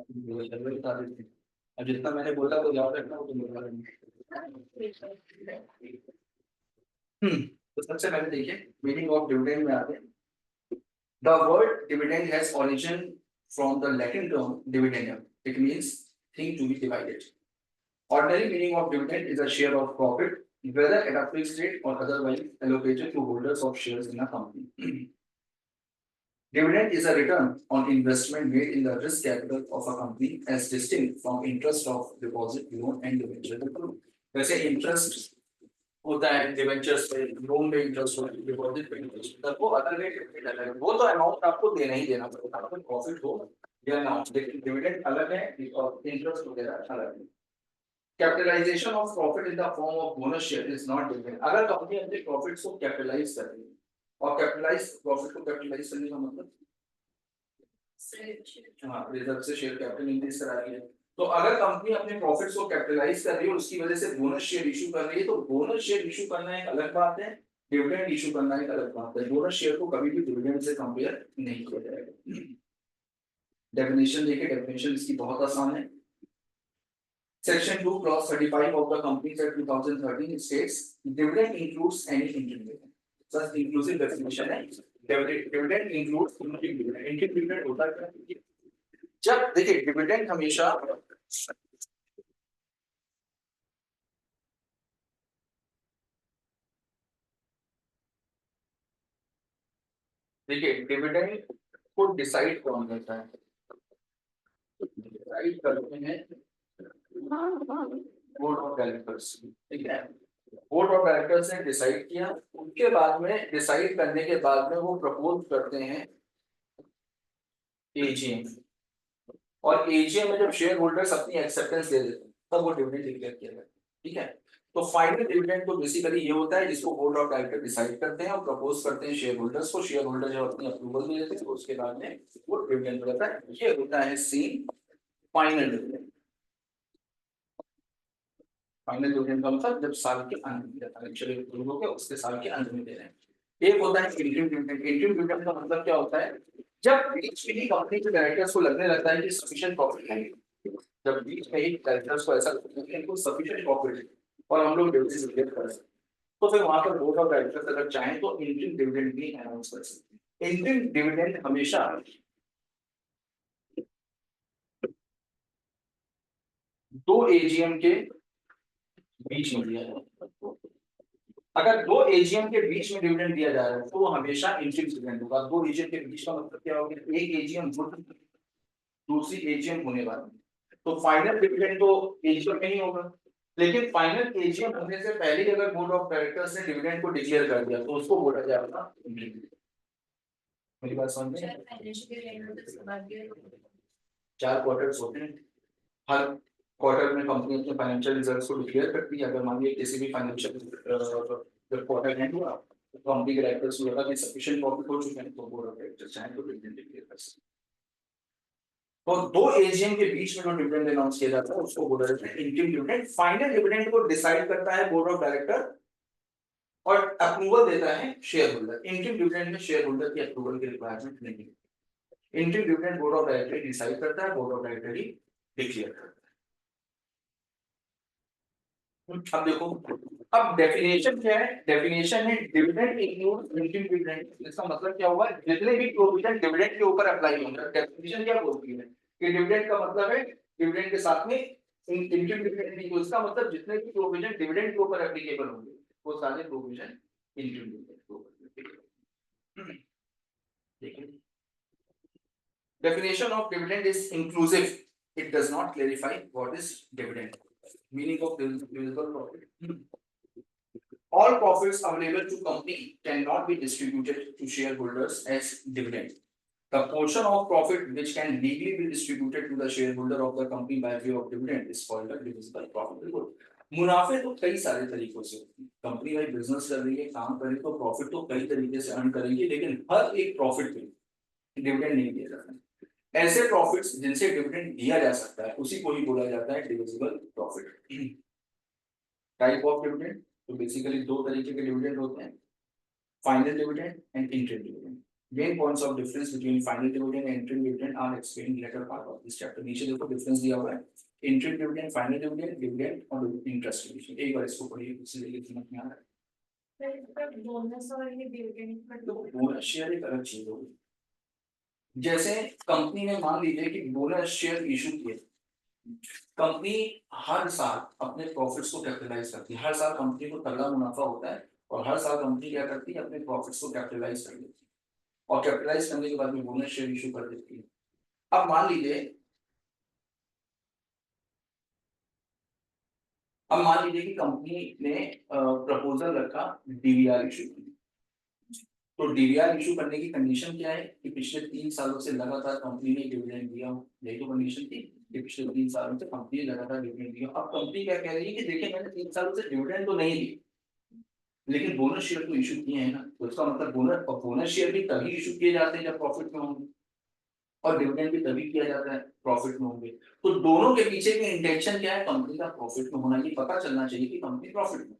बता देते हैं। अब जितना मैंने बोला तो याद रखना, वो तो बोला तो सबसे पहले देखिए मीनिंग ऑफ डिविडेंड में आते हैं। The word dividend has origin from the Latin term dividendum. It means thing to be divided. Ordinary meaning of dividend is a share of profit, whether at a fixed rate or otherwise allocated to holders of shares in a company. Dividend is a return on investment made in the risk capital of a company as distinct from interest of deposit, loan and debenture. वैसे interest होता है debentures पे, loan पे interest होता है, deposit पे interest होता है, वो अदर रेट अलग है, वो तो अमाउंट आपको देना ही देना पड़ेगा, आपको प्रॉफिट हो या ना, लेकिन डिविडेंड अलग है और इंटरेस्ट वगैरह अलग है। Capitalisation of profit in the form of bonus share is not dividend. अगर कंपनी अपने प्रॉफिट्स को कैपिटलाइज कर रही है, और कैपिटलाइज प्रॉफिट को कैपिटलाइज करने का मतलब हाँ, रिजर्व से शेयर कैपिटल इंक्रीज करा रही है। तो अगर कंपनी अपने प्रॉफिट्स को कैपिटलाइज कर रही है और उसकी वजह से बोनस शेयर इशू कर रही है, तो बोनस शेयर इशू करना एक अलग बात है, डिविडेंड इशू करना एक अलग बात है। बोनस शेयर को कभी भी डिविडेंड से कंपेयर नहीं किया जाएगा। डेफिनेशन देखिए, डेफिनेशन इसकी बहुत आसान है। Section 2 clause 35 of the Companies Act 2013 states dividend includes any interim dividend। Such inclusive definition है। Dividend includes interim dividend। interim dividend होता है जब देखिए डिविडेंड हमेशा देखिए डिविडेंड को डिसाइड कौन करता है, डिसाइड करते हैं बोर्ड ऑफ डायरेक्टर्स। ठीक है, बोर्ड ऑफ डायरेक्टर्स ने डिसाइड किया, उसके बाद में डिसाइड करने के बाद में वो प्रपोज करते हैं एजीएम, और एजीएम में जब शेयर होल्डर्स अपनी एक्सेप्टेंस दे देते हैं तब वो डिविडेंड डिक्लेयर किया जाता है। ठीक है, तो फाइनल डिविडेंड तो बेसिकली ये होता है जिसको बोर्ड ऑफ डायरेक्टर डिसाइड करते हैं और प्रपोज करते हैं शेयर होल्डर्स को, शेयर होल्डर जब अपनी अप्रूवल दे देते हैं तो उसके बाद में वो डिविडेंड होता है। ये होता है सीन फाइनल डिविडेंड। फाइनल डिविडेंड का मतलब जब साल के अंत में जाता है, चलिए अप्रूव हो गया उसके साल के अंत में दे रहे हैं। एक होता है इंटरिम डिविडेंड। इंटरिम डिविडेंड का मतलब क्या होता है, जब बीच में ही कंपनी के डायरेक्टर्स को लगने लगता है कि सफिशिएंट प्रॉफिट है, जब बीच में ही डायरेक्टर्स को ऐसा लगता है कि इनको सफिशिएंट प्रॉफिट है और हम लोग डिविडेंड डिक्लेयर कर सकते हैं, तो फिर वहां पर बोर्ड ऑफ डायरेक्टर्स अगर चाहें तो इंटरिम डिविडेंड भी अनाउंस कर सकते हैं। इंटरिम डिविडेंड हमेशा दो एजीएम के बीच में दिया जाए। अगर दो एजीएम के बीच में डिविडेंड दिया जा रहा है तो वो हमेशा इंटरिम डिविडेंड होगा। दो एजीएम के बीच का मतलब क्या होगा, एक एजीएम दूसरी एजीएम होने वाली, तो फाइनल डिविडेंड तो एजीएम में ही होगा, लेकिन फाइनल एजीएम होने से पहले ही अगर बोर्ड ऑफ डायरेक्टर्स ने डिविडेंड को डिक्लेयर कर दिया तो उसको बोला जाएगा इंटरिम। मेरी बात समझ में? 4 क्वार्टर्स होते हैं, हर क्वार्टर में कंपनी अपने फाइनेंशियल रिजल्ट्स को डिक्लेयर करती है। अगर मान लीजिए किसी भी फाइनेंशियल क्वार्टर एंड हुआ तो कंपनी के डायरेक्टर्स को लगा कि सफिशिएंट प्रॉफिट हो चुके हैं तो बोर्ड ऑफ डायरेक्टर्स चाहे तो डिविडेंड डिक्लेयर कर सकते हैं। तो दो एजीएम के बीच में जो डिविडेंड अनाउंस किया जाता है उसको बोला जाता है इंटरिम डिविडेंड। फाइनल डिविडेंड को डिसाइड करता है बोर्ड ऑफ डायरेक्टर और अप्रूवल देता है शेयर होल्डर। इंटरिम डिविडेंड में शेयर होल्डर की अप्रूवल की रिक्वायरमेंट नहीं है। Interim dividend board of director decide करता है, board of director he declare करता है। अब देखो, अब डेफिनेशन क्या है, डेफिनेशन है डिविडेंड इंक्लूड इंटरिम डिविडेंड। इसका मतलब क्या हुआ, जितने भी प्रोविजन डिविडेंड के ऊपर अप्लाई होंगे, डेफिनेशन क्या बोलती है कि डिविडेंड का मतलब है डिविडेंड के साथ में इंटरिम डिविडेंड भी, उसका मतलब जितने भी प्रोविजन डिविडेंड के ऊपर एप्लीकेबल होंगे वो सारे प्रोविजन इंटरिम डिविडेंड के ऊपर एप्लीकेबल। देखिए, definition of dividend is inclusive, it does not clarify what is dividend। meaning of divisible profit, all profits available to company cannot be distributed to shareholders as dividend। the portion of profit which can legally be distributed to the shareholder of the company by way of dividend is called a divisible profit। मुनाफे तो कई सारे तरीकों से, company भाई business कर रही है, काम कर रही है, तो प्रॉफिट तो कई तरीके से अर्न करेंगे, लेकिन हर एक प्रॉफिट पे डिविडेंड नहीं दिया जाता। ऐसे प्रॉफिट्स जिनसे डिविडेंड दिया जा सकता है उसी को ही बोला जाता है divisible profit. Type of dividend, तो बेसिकली दो तरीके के डिविडेंड होते हैं, final dividend and interim dividend. Main points of difference between final dividend and interim dividend are explained in later part of this chapter. नीचे देखो difference दिया हुआ है interim dividend, final dividend, dividend और interest division. एक बार इसको पढ़िए, इसलिए समझ में आ रहा है. बोनस और ये डिविडेंड तो बोनस शेयर एक अलग चीज होगी. जैसे कंपनी ने मान लीजिए कि बोनस शेयर इशू किए, कंपनी हर साल अपने प्रॉफिट्स को कैपिटलाइज करती है. हर साल कंपनी को तगड़ा मुनाफा होता है और हर साल कंपनी क्या करती है, अपने प्रॉफिट्स को कैपिटलाइज कर देती है और कैपिटलाइज करने के बाद में बोनस शेयर इशू कर देती है. अब मान लीजिए कि कंपनी ने प्रपोजल रखा डीवीआर इशू करने. तो डीवीआर इशू करने की कंडीशन क्या है कि पिछले 3 सालों से लगातार कंपनी ने डिविडेंड दिया. यही तो कंडीशन थी कि पिछले 3 सालों से कंपनी ने लगातार डिविडेंड दिया. अब कंपनी क्या कह रही है कि देखिए मैंने 3 सालों से डिविडेंड तो नहीं दी, लेकिन बोनस शेयर तो इशू किए हैं ना. तो इसका मतलब बोनस शेयर भी तभी इशू किए जाते हैं जब प्रॉफिट में होंगे और डिविडेंड भी तभी किया जाता है प्रॉफिट में होंगे. तो दोनों के पीछे की इंटेंशन क्या है, कंपनी का प्रॉफिट में होना. ये पता चलना चाहिए कि कंपनी प्रॉफिट में.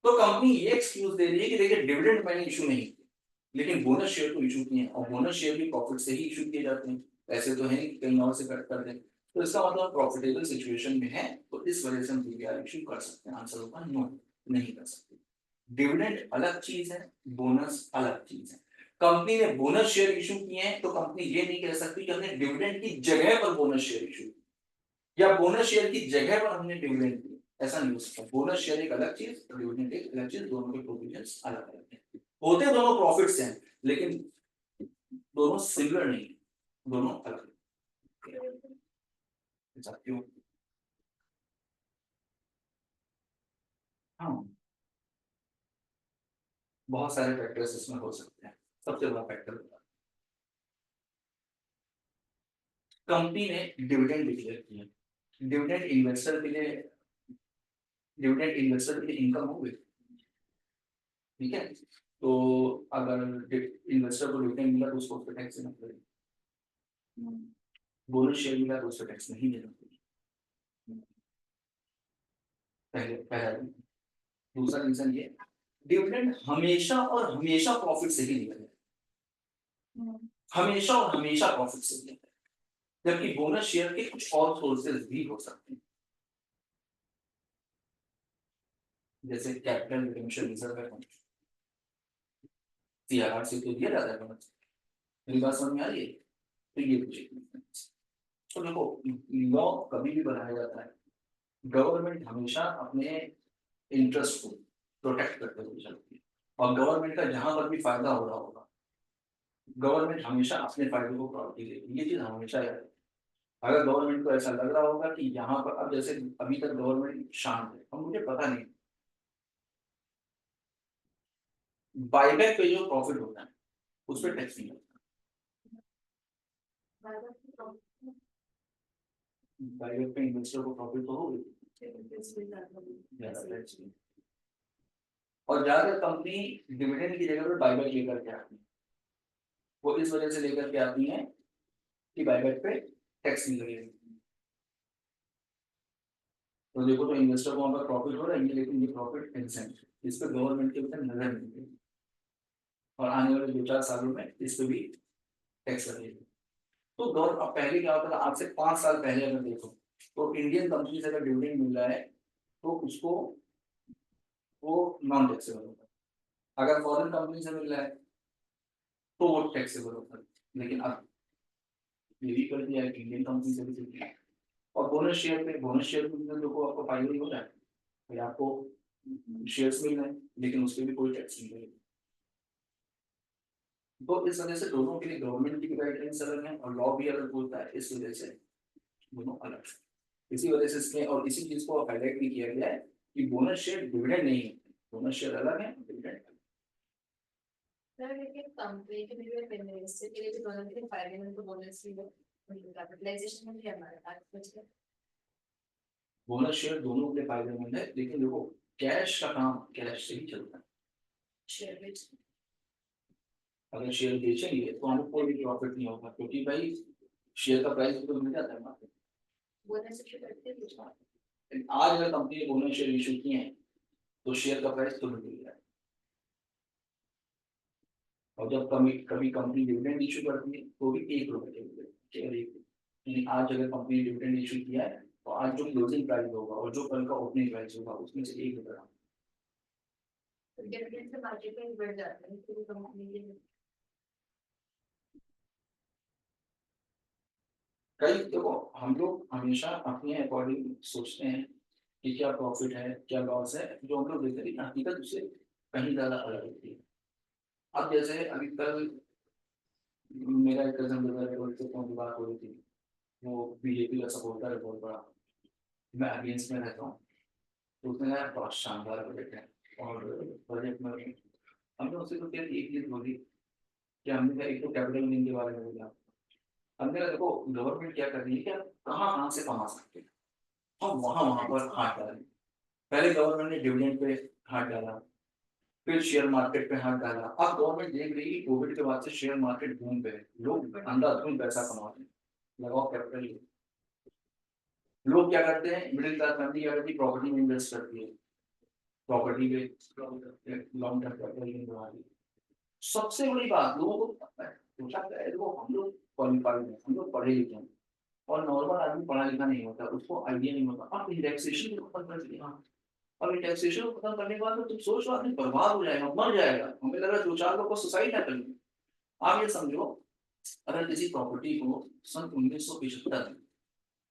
तो कंपनी ये एक्सक्यूज दे रही है कि देखिए डिविडेंड मैंने इशू नहीं किया, लेकिन बोनस शेयर तो इशू किए हैं और बोनस शेयर भी प्रॉफिट से ही इशू किए जाते हैं. ऐसे तो है नहीं कहीं और से कट कर दें. तो इसका मतलब प्रॉफिटेबल सिचुएशन में है तो इस वजह से हम डीवीआर इशू कर सकते हैं. आंसर होगा नो, नहीं कर सकते. डिविडेंड अलग चीज है, बोनस अलग चीज है. कंपनी ने बोनस शेयर इशू किए हैं तो कंपनी ये नहीं कह सकती कि हमने डिविडेंड की जगह पर बोनस शेयर इशू या बोनस शेयर की जगह पर हमने डिविडेंड दिया. ऐसा नहीं हो सकता. बोनस शेयर एक अलग चीज, डिविडेंड एक अलग चीज. दोनों के प्रोविजंस अलग अलग हैं. होते दोनों प्रॉफिट्स हैं लेकिन दोनों सिमिलर नहीं, दोनों अलग. क्यों? हाँ, बहुत सारे फैक्टर्स इसमें हो सकते हैं. सबसे बड़ा फैक्टर कंपनी ने डिविडेंड डिक्लेयर किया. डिविडेंड इन्वेस्टर के लिए इनकम हो गई. ठीक है, तो अगर इन्वेस्टर को डिविडेंड मिला तो उसको उस पर टैक्स देना पड़ेगा. बोनस शेयर मिला तो उस पर टैक्स नहीं देना पड़ेगा. पहला. दूसरा रीजन ये, डिविडेंड हमेशा और हमेशा प्रॉफिट से ही लिया जाए. हमेशा और हमेशा प्रॉफिट से लिया जाए. जबकि बोनस शेयर के कुछ और सोर्सेज भी हो सकते हैं, जैसे capital retention reserve account, CRR से तो दिया जाता है बोनस. मेरी बात समझ में आ रही है? तो ये कुछ. तो देखो, लॉ कभी भी बनाया जाता है, गवर्नमेंट हमेशा अपने इंटरेस्ट को प्रोटेक्ट करते हुए चलती है और गवर्नमेंट का जहां पर भी फायदा हो रहा होगा गवर्नमेंट हमेशा अपने फायदे को प्रायोरिटी देगी. ये चीज हमेशा याद है. अगर गवर्नमेंट को ऐसा लग रहा होगा कि यहाँ पर, अब जैसे अभी तक गवर्नमेंट शांत है और मुझे पता नहीं, बाईबैक पे जो प्रॉफिट होता है उस पर टैक्स नहीं होता. बाईबैक पे इन्वेस्टर को प्रॉफिट तो होगी, और ज्यादातर कंपनी डिविडेंड की जगह पर बाईबैक लेकर के आती है. वो इस वजह से लेकर के आती है कि बाईबैक पे टैक्स नहीं लगेगा. तो देखो, तो इन्वेस्टर को वहां पर प्रॉफिट हो रहा है लेकिन ये प्रॉफिट इंसेंट, इस पर गवर्नमेंट के ऊपर नजर नहीं देगी और आने वाले 2-4 सालों में इस पर भी टैक्स लगेगा. तो गवर्नमेंट, अब पहले क्या होता था, आज से 5 साल पहले अगर देखो तो इंडियन कंपनी से अगर डिविडेंड मिल रहा है तो उसको वो नॉन टैक्सेबल होता है. अगर फॉरेन कंपनी से मिल रहा है तो वो टैक्सेबल होता है. लेकिन अब ये भी कर दिया है कि इंडियन कंपनी से भी मिल रहा है. और बोनस शेयर में देखो आपको फायदा ही हो रहा है कि आपको शेयर्स मिल रहे हैं लेकिन उस पर भी कोई टैक्स नहीं लगेगा. तो इस वजह से दोनों के लिए गवर्नमेंट की गाइडलाइंस अलग है और लॉ भी अलग बोलता है. इस वजह से दोनों अलग है. इसी वजह से इसमें और इसी चीज को हाईलाइट भी किया गया है कि बोनस शेयर डिविडेंड नहीं है. बोनस शेयर अलग है, डिविडेंड. सर लेकिन कंपनी के लिए इन्वेस्टर के लिए भी दोनों के लिए फायदेमंद तो बोनस ही है. कैपिटलाइजेशन में भी हमारे पास कुछ है. बोनस शेयर दोनों के लिए फायदेमंद है लेकिन देखो, कैश का काम कैश से ही चलता है. शेयर बेच अगर शेयर बेचेंगे तो हमको कोई भी प्रॉफिट नहीं होगा क्योंकि भाई शेयर का प्राइस तो मिल जाता है मार्केट. बोनस इशू करते हैं कुछ बात. आज अगर कंपनी ने बोनस शेयर इशू किए हैं तो शेयर का प्राइस तो मिल गया है. और जब कभी कभी कंपनी डिविडेंड इशू करती है तो भी 1 रुपए डिविडेंड केवल 1 रुपए। आज अगर कंपनी डिविडेंड इशू किया है तो आज जो क्लोजिंग प्राइस होगा और जो कल का ओपनिंग प्राइस होगा उसमें से 1 रुपए। डिविडेंड से मार्केट में बढ़ जाता है पूरी कंपनी के। कई देखो हम लोग हमेशा अपने अकॉर्डिंग सोचते हैं कि क्या प्रॉफिट है क्या लॉस है, जो हम लोग देखते हैं हकीकत उससे कहीं ज्यादा अलग होती है। अब जैसे अभी कल मेरा एक कजन ब्रदर है, उससे फोन की बात हो रही थी, वो बीजेपी का सपोर्टर है बहुत बड़ा, मैं अगेंस्ट में रहता हूँ। तो उसने कहा बहुत शानदार बजट है, और बजट में हमने उससे तो फिर एक चीज बोली कि हमने कहा एक तो कैपिटल गेन के बारे में बोला। हमने कहा देखो गवर्नमेंट क्या कर रही है कि आप कहाँ से कमा सकते हैं, हम वहां वहां पर हाथ डालें। पहले गवर्नमेंट ने डिविडेंड पे हाथ डाला, फिर शेयर मार्केट पे हाथ डाला। अब गवर्नमेंट देख रही है कोविड के बाद से शेयर मार्केट बूम पे है, लोग अंधाधुंध पैसा कमा रहे हैं, लगाओ कैपिटल। लोग क्या करते हैं, मिडिल क्लास फैमिली क्या करती है, प्रॉपर्टी में इन्वेस्ट करती है, प्रॉपर्टी पे लॉन्ग टर्म कैपिटल गेन बना दी। सबसे बड़ी बात लोगों को पता है, सोचा क्या है, देखो हम लोग क्वालिफाइड हैं, हम लोग पढ़े लिखे हैं, और नॉर्मल आदमी पढ़ा लिखा नहीं होता, उसको आइडिया नहीं होता। आप इंडेक्सेशन को खत्म कर दिया, और इंडेक्सेशन को खत्म करने के बाद तो तुम सोच रहे आदमी बर्बाद हो जाएगा, मर जाएगा। हमें लग रहा है 2-4 लोग को सुसाइड ना करेंगे। आप ये समझो, अगर किसी प्रॉपर्टी को सन 1975 में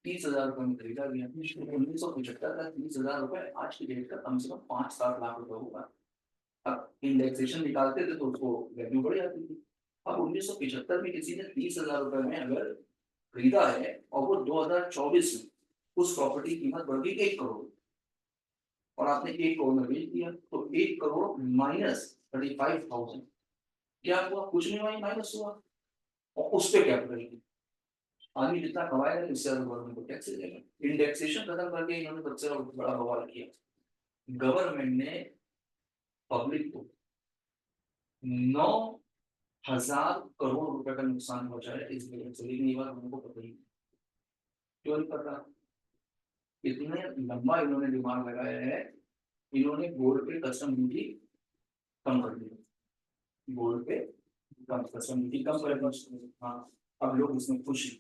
30,000 रुपए में खरीदा गया, 1975 का 30,000 रुपए आज की डेट का कम से कम 5-7 लाख रुपए होगा। अब इंडेक्सेशन निकालते थे तो उसको वैल्यू बढ़ जाती थी। अब 1975 में किसी ने 30,000 रुपए में अगर खरीदा है, और वो 2024 में उस प्रॉपर्टी की कीमत बढ़ गई 1 करोड़, और आपने 1 करोड़ में बेच दिया, तो 1 करोड़ माइनस 35,000 क्या हुआ, कुछ नहीं हुआ, माइनस हुआ। और उस पर कैपिटल की आदमी जितना कमाएगा इससे ज्यादा गवर्नमेंट को टैक्स देगा। इंडेक्सेशन खत्म करके इन्होंने सबसे बड़ा बवाल किया, गवर्नमेंट ने पब्लिक को 9,000 करोड़ रुपए का नुकसान पहुंचाया इस बजट से, लेकिन ये बात हमको पता ही नहीं। क्यों नहीं पता, इतने लंबा इन्होंने दिमाग लगाया है। इन्होंने गोल्ड पे कस्टम ड्यूटी कम कर दी, गोल्ड पे कम कस्टम ड्यूटी कम कर दी। हाँ, अब लोग इसमें खुश हैं,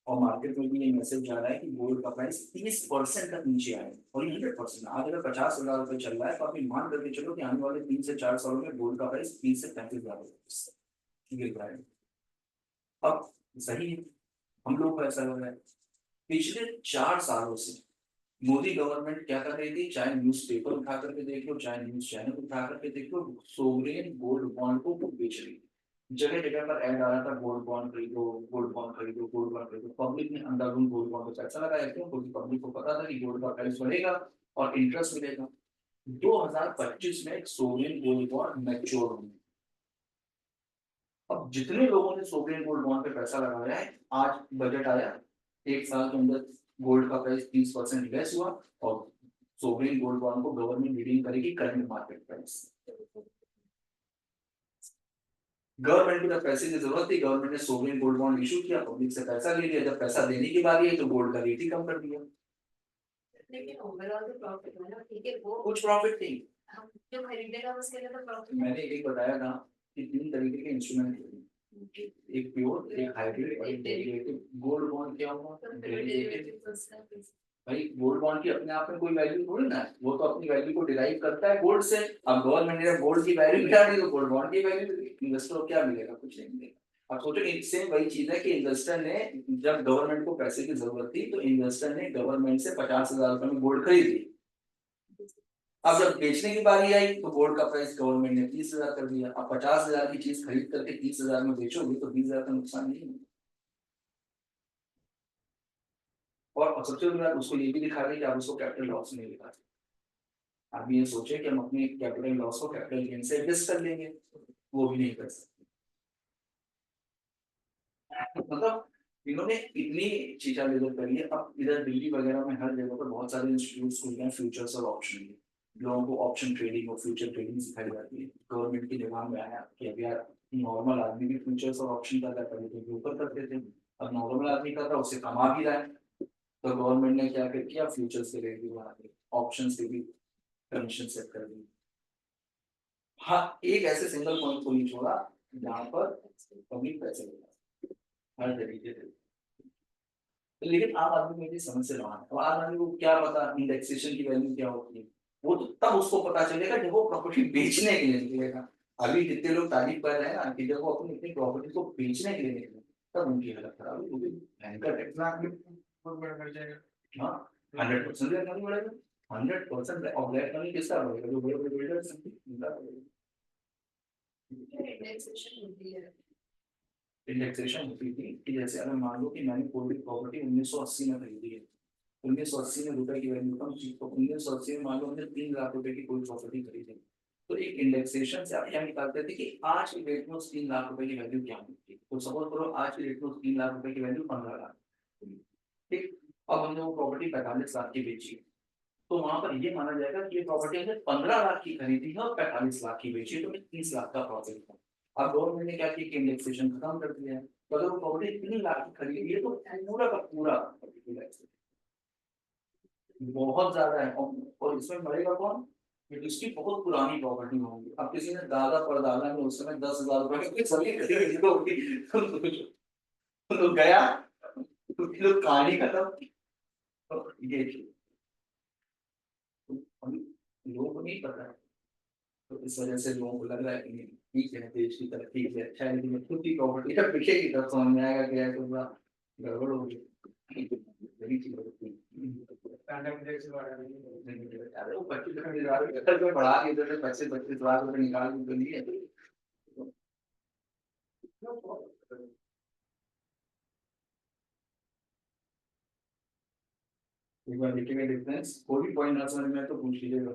और मार्केट में भी ये मैसेज जा रहा है कि गोल्ड का प्राइस 30% तक नीचे आए, और ये 100%। आज अगर 50,000 रुपए चल रहा है तो आप मान करके चलो कि आने वाले 3 से 4 सालों में गोल्ड का प्राइस 30 से 35,000 गिर रहा है। अब सही है, हम लोग को ऐसा लग रहा है। पिछले 4 सालों से मोदी गवर्नमेंट क्या कर रही थी, चाहे न्यूज पेपर उठा करके देख लो, चाहे न्यूज चैनल उठा करके देख लो, सोवरेन गोल्ड बॉन्ड को बेच रही थी। जगह जगह पर ऐड आ रहा था, गोल्ड बॉन्ड खरीदो, गोल्ड बॉन्ड खरीदो, गोल्ड बॉन्ड खरीदो। पब्लिक ने अंधाधुंध गोल्ड बॉन्ड पे पैसा लगाया, क्यों, क्योंकि पब्लिक को पता था कि गोल्ड का प्राइस बढ़ेगा और इंटरेस्ट मिलेगा। 2025 में सोवरेन गोल्ड बॉन्ड मैच्योर होंगे। अब जितने लोगों ने सोवरेन गोल्ड बॉन्ड पे पैसा लगाया है, आज बजट आया, 1 साल के अंदर गोल्ड का प्राइस 30% लेस हुआ, और सोवरेन गोल्ड बॉन्ड को गवर्नमेंट रीडिंग करेगी करंट मार्केट प्राइस। गवर्नमेंट को जब पैसे की जरूरत थी, गवर्नमेंट ने सोवरेन गोल्ड बॉन्ड इशू किया, पब्लिक से पैसा ले लिया। जब पैसा देने की बारी आई तो गोल्ड का रेट ही कम कर दिया। लेकिन ओवरऑल तो प्रॉफिट है ना, ठीक है, वो कुछ प्रॉफिट नहीं, हम जो खरीदेगा उसके लिए तो प्रॉफिट। मैंने एक बताया था कि 3 तरीके के इंस्ट्रूमेंट हैं, एक प्योर, एक हाइब्रिड और एक डेरिवेटिव। गोल्ड बॉन्ड क्या हुआ, डेरिवेटिव। भाई गोल्ड बॉन्ड की अपने आप में कोई वैल्यू थोड़ी ना है, वो तो अपनी वैल्यू को डिराइव करता है गोल्ड से। अब गवर्नमेंट ने गोल्ड की वैल्यू गिरा दी तो गोल्ड बॉन्ड की वैल्यू मिलेगी, इन्वेस्टर को क्या मिलेगा, कुछ नहीं मिलेगा। अब सोचो इससे वही चीज है कि इन्वेस्टर ने, जब गवर्नमेंट को पैसे की जरूरत थी तो इन्वेस्टर ने गवर्नमेंट से 50,000 रुपए में गोल्ड खरीदी। अब जब बेचने की बारी आई तो गोल्ड का प्राइस गवर्नमेंट ने 30,000 कर दिया। अब 50,000 की चीज खरीद करके 30,000 में बेचोगे तो 20,000 का नुकसान नहीं है। और सबसे बड़ी बात उसको ये भी दिखा रही है कि आप उसको कैपिटल लॉस नहीं दिखा रहे। आप ये सोचे कि हम अपने कैपिटल लॉस को कैपिटल गेन से एडजस्ट कर लेंगे, वो भी नहीं कर सकते। मतलब इन्होंने इतनी चीजें डेवलप करी है। अब इधर दिल्ली वगैरह में हर जगह पर बहुत सारे इंस्टीट्यूट खुल गए हैं फ्यूचर्स और ऑप्शन के। लोगों को ऑप्शन ट्रेडिंग और फ्यूचर ट्रेडिंग सिखाई जाती है। गवर्नमेंट के दिमाग में आया कि अब यार नॉर्मल आदमी भी फ्यूचर्स और ऑप्शन करता, पहले तो ब्रोकर करते थे, अब नॉर्मल आदमी कर रहा है, उससे कमा भी रहा है। तो गवर्नमेंट ने क्या किया, फ्यूचर्स के रेट भी बढ़ा दिए, ऑप्शन के भी कंडीशन सेट कर दी। हाँ, एक ऐसे सिंगल पॉइंट को नहीं छोड़ा यहाँ पर पब्लिक पैसे देगा हर तरीके से। लेकिन आम आदमी में समझ से रहा है, अब आम आदमी को क्या पता इंडेक्सेशन की वैल्यू क्या होती है, वो तो तब उसको पता चलेगा जब वो प्रॉपर्टी बेचने के लिए निकलेगा। अभी जितने लोग तारीफ कर रहे हैं ना कि जब वो अपनी अपनी प्रॉपर्टी को बेचने के लिए निकले तब उनकी हालत खराब होगी, क्योंकि भयंकर टैक्स बहुत बड़ा बढ़ जाएगा। हाँ 100% ब्लैक मनी बढ़ेगा, 100% और ब्लैक मनी किसका बढ़ेगा, जो बड़े बड़े बिल्डर्स हैं इंडेक्सेशन होती है। इंडेक्सेशन होती थी कि जैसे अगर मान लो कि मैंने कोई भी प्रॉपर्टी 1980 में खरीदी है, 1980 में रुपए की वैल्यू कम थी, तो 1980 में मान लो हमने 3 लाख रुपए की कोई प्रॉपर्टी खरीदी, तो एक इंडेक्सेशन से आप क्या निकालते थे कि आज की डेट में उस 3 लाख रुपए की वैल्यू क्या होती है, तो सपोज करो आज की डेट में उस 3 लाख रुपए की वैल्यू 15 लाख, ठीक। अब हमने वो प्रॉपर्टी 45 लाख की बेची, तो वहां पर ये माना जाएगा कि ये प्रॉपर्टी हमने 15 लाख की खरीदी है और 45 लाख की बेची है, तो 30 लाख का प्रॉफिट था। अब गवर्नमेंट ने क्या किया कि इंडेक्सेशन खत्म कर दिया है, तो अगर वो प्रॉपर्टी 3 लाख की खरीदी है तो पूरा का पूरा बहुत ज्यादा है, और इसमें मरेगा कौन, जिसकी बहुत पुरानी प्रॉपर्टी होगी। अब किसी ने दादा परदादा में उस समय 10,000 रुपए की सभी खरीदी होगी, तो गया तो कहानी खत्म। तो ये लोगों को नहीं पता है, तो इस वजह से लोगों को लग रहा है कि नहीं, ठीक है देश की तरक्की है अच्छा है, लेकिन खुद की प्रॉपर्टी जब बिकेगी तब समझ में आएगा कि यार तो पूरा गड़बड़ हो गई। बड़ी चीज होती है। अरे वो 25 में बढ़ा के इधर से 25 लाख रुपए निकाल के तो लिए, एक बार देखेंगे डिफरेंस, कोई भी पॉइंट ना समझ में आए तो पूछ लीजिएगा।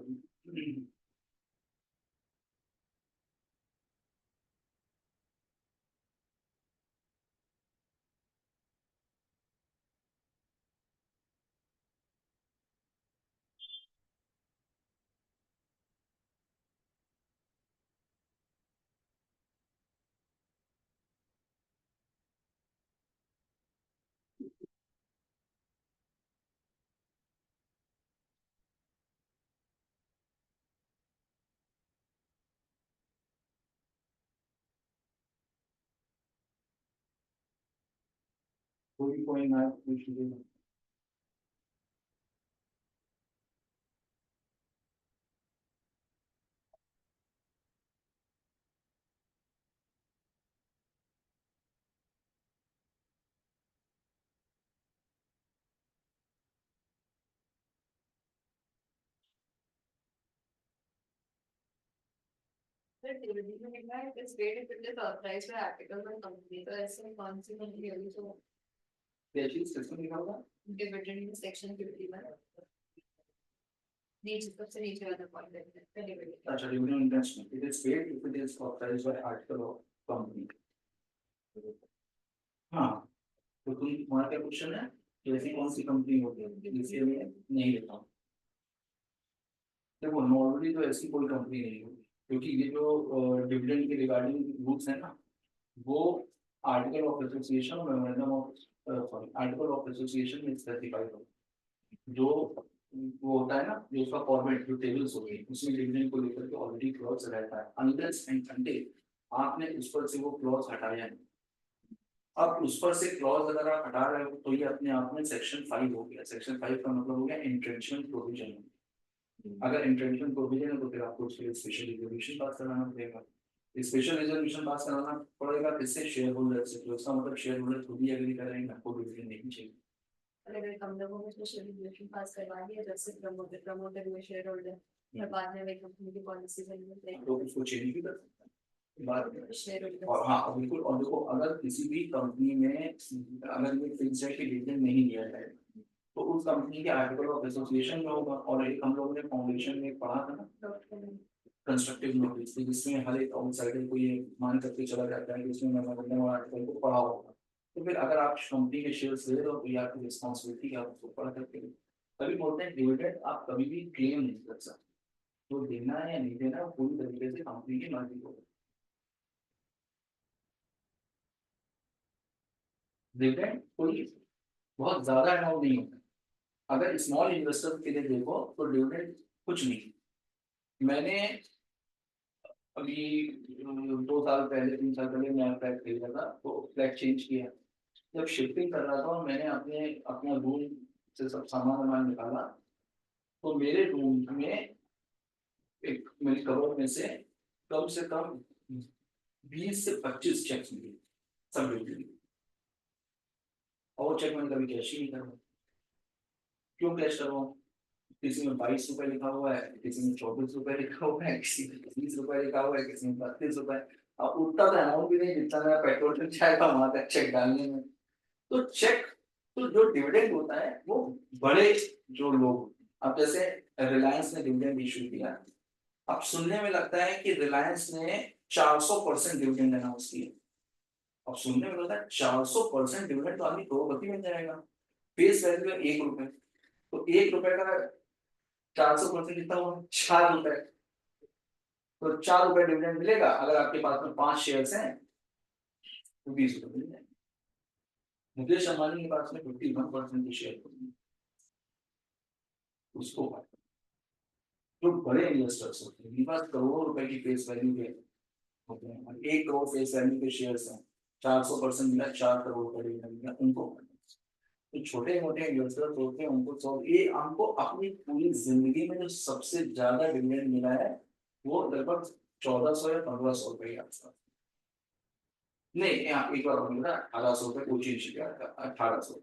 कोई भी पॉइंट ना आए तो पूछ लीजिएगा। But dividend में लिखा है this rate if it is authorized by article by company, तो ऐसे कौन सी company होगी जो क्या चीज किसमें लिखा होगा, dividend में section 51 नीचे सबसे नीचे वाला पॉइंट है dividend। अच्छा dividend interest it is paid if it is authorised bye article of company. हाँ तो तुम्हारा क्या क्वेश्चन है कि ऐसी कौन सी कंपनी होती है जिसके लिए नहीं लेता हूँ, देखो नॉर्मली तो ऐसी कोई कंपनी नहीं होगी, क्योंकि ये जो डिविडेंड के रिगार्डिंग रूल्स है ना, वो आर्टिकल ऑफ एसोसिएशन और memorandum of sorry article of association में स्पेसिफाइड हो, जो वो होता है ना जो उसका फॉर्मेट जो टेबल्स होती है उसमें डिविडेंड को लेकर के ऑलरेडी क्लॉज रहता है, अनलेस एंड अनटिल आपने उस पर से वो क्लॉज हटाया है। अब उस पर से क्लॉज अगर आप हटा रहे हो तो ये अपने आप में सेक्शन 5 हो गया, सेक्शन 5 का मतलब हो गया इंट्रेंचमेंट प्रोविजन। अगर इंट्रेंचमेंट प्रोविजन है तो फिर आपको उसके लिए स्पेशल रिजोल्यूशन पास कराना पड़ेगा, स्पेशल रिजोल्यूशन पास कराना पड़ेगा किससे, शेयर होल्डर से, तो इसका मतलब शेयर होल्डर खुद ही एग्री करेंगे आपको डिविडेंड नहीं चाहिए। अगर हम लोगों ने स्पेशल रिजोल्यूशन पास करवा दिया जैसे प्रमोटर हुए शेयर होल्डर और बाद में वे कंपनी की पॉलिसी बनी है तो उसको चेंज भी कर सकते हैं बात में। शेयर होल्डर और हाँ बिल्कुल, और देखो अगर किसी भी कंपनी में अगर ये फिक्स है कि डिविडेंड नहीं दिया जाए तो उस कंपनी के आर्टिकल ऑफ एसोसिएशन में होगा, और एक हम लोगों ने फाउंडेशन में पढ़ा था ना कंस्ट्रक्टिव नोटिस, जिसमें हर एक आउटसाइडर को ये मान करके चला जाता है कि इसमें मेमोरेंडम और आर्टिकल को पढ़ा होगा, तो फिर अगर आप कंपनी के शेयर्स ले रहे हो तो ये आपकी रिस्पॉन्सिबिलिटी है आप उसको पढ़ करके। तभी बोलते हैं डिविडेंड आप कभी भी क्लेम नहीं कर सकते, तो देना है या नहीं देना वो पूरी तरीके से कंपनी की मर्जी होगी। डिविडेंड कोई बहुत ज्यादा अमाउंट नहीं होता, अगर स्मॉल इन्वेस्टर के लिए देखो तो डिविडेंड कुछ नहीं। मैंने अभी 2 साल पहले 3 साल पहले नया फ्लैट खरीदा था तो फ्लैट चेंज किया। जब शिफ्टिंग कर रहा था और मैंने अपना रूम से सब सामान वामान निकाला तो मेरे रूम में एक मेरी कवर में से कम 20 से 25 चेक मिले सब मिले। और चेक मैंने कभी कैश ही नहीं करा। क्यों कैश करवाऊँ? किसी में 22 रुपए लिखा हुआ है, किसी में 24 रुपए लिखा हुआ है, किसी में 20 रुपए लिखा हुआ है, किसी में 32 रुपए। अब उतना तो अमाउंट भी नहीं जितना मेरा पेट्रोल खर्च जाएगा वहां तक चेक डालने में। तो चेक तो जो डिविडेंड होता है वो बड़े जो लोग, अब जैसे रिलायंस ने डिविडेंड इशू किया, अब सुनने में लगता है कि रिलायंस ने 400% डिविडेंड अनाउंस किया। अब सुनने में लगता है 400% डिविडेंड तो आदमी करोड़पति बन जाएगा। फेस वैल्यू है 1 रुपए, तो 1 रुपए का 400% कितना हुआ? 4 रुपए। तो 4 रुपए डिविडेंड मिलेगा। अगर आपके पास में 5 शेयर्स हैं तो 20 रुपए मिल जाएंगे। मुकेश अंबानी के पास में 51% की शेयर उसको जो बड़े इन्वेस्टर्स होते हैं, उनके पास करोड़ों रुपए की फेस वैल्यू के होते हैं, 1 करोड़ फेस वैल्यू के शेयर्स हैं, 400% मिला, 4 करोड़ का डिविडेंड मिला उनको। तो छोटे मोटे इन्वेस्टर्स होते हैं उनको ये हमको अपनी पूरी जिंदगी में जो सबसे ज्यादा डिविडेंड मिला है वो लगभग 1400 या 1500 रुपए के आसपास। नहीं यहाँ एक बार मिला 1800 रुपए कोचिंग शिकायत का 1800।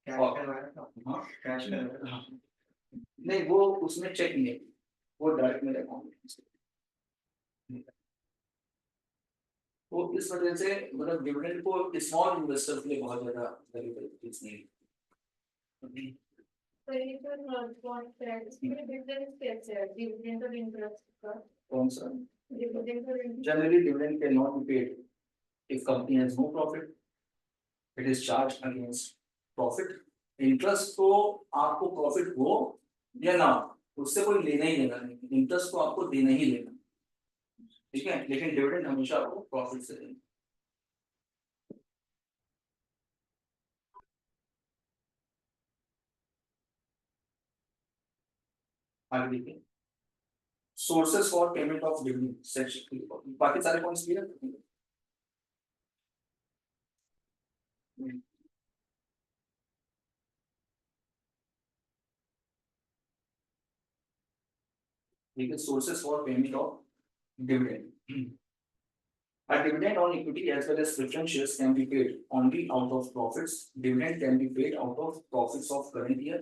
कैश करवाया था। हाँ कैश करवाया। हाँ। नहीं वो उसमें चेक नहीं, वो डायरेक्ट मेरे अकाउंट में। तो इस वजह से मतलब डिविडेंड को स्मॉल इन्वेस्टर के लिए बहुत ज्यादा वैल्यूएबल चीज नहीं है। तो ये जो नॉट है इसमें डिफरेंस कैसे है डिविडेंड और इंटरेस्ट का? कौन सा? डिविडेंड और interest generally dividend can not be paid if company has no profit, it is charged against profit. Interest तो आपको प्रॉफिट हो या ना हो उससे कोई लेना ही देना नहीं, इंटरेस्ट को आपको देना ही देना, ठीक है, लेकिन डिविडेंड हमेशा आपको प्रॉफिट से देना। आगे देखिए sources for payment of dividend section, बाकी सारे पॉइंट्स क्लियर है। ठीक है, sources for payment of dividend. A dividend on equity as well as preference shares can be paid only out of profits. Dividend can be paid out of profits of current year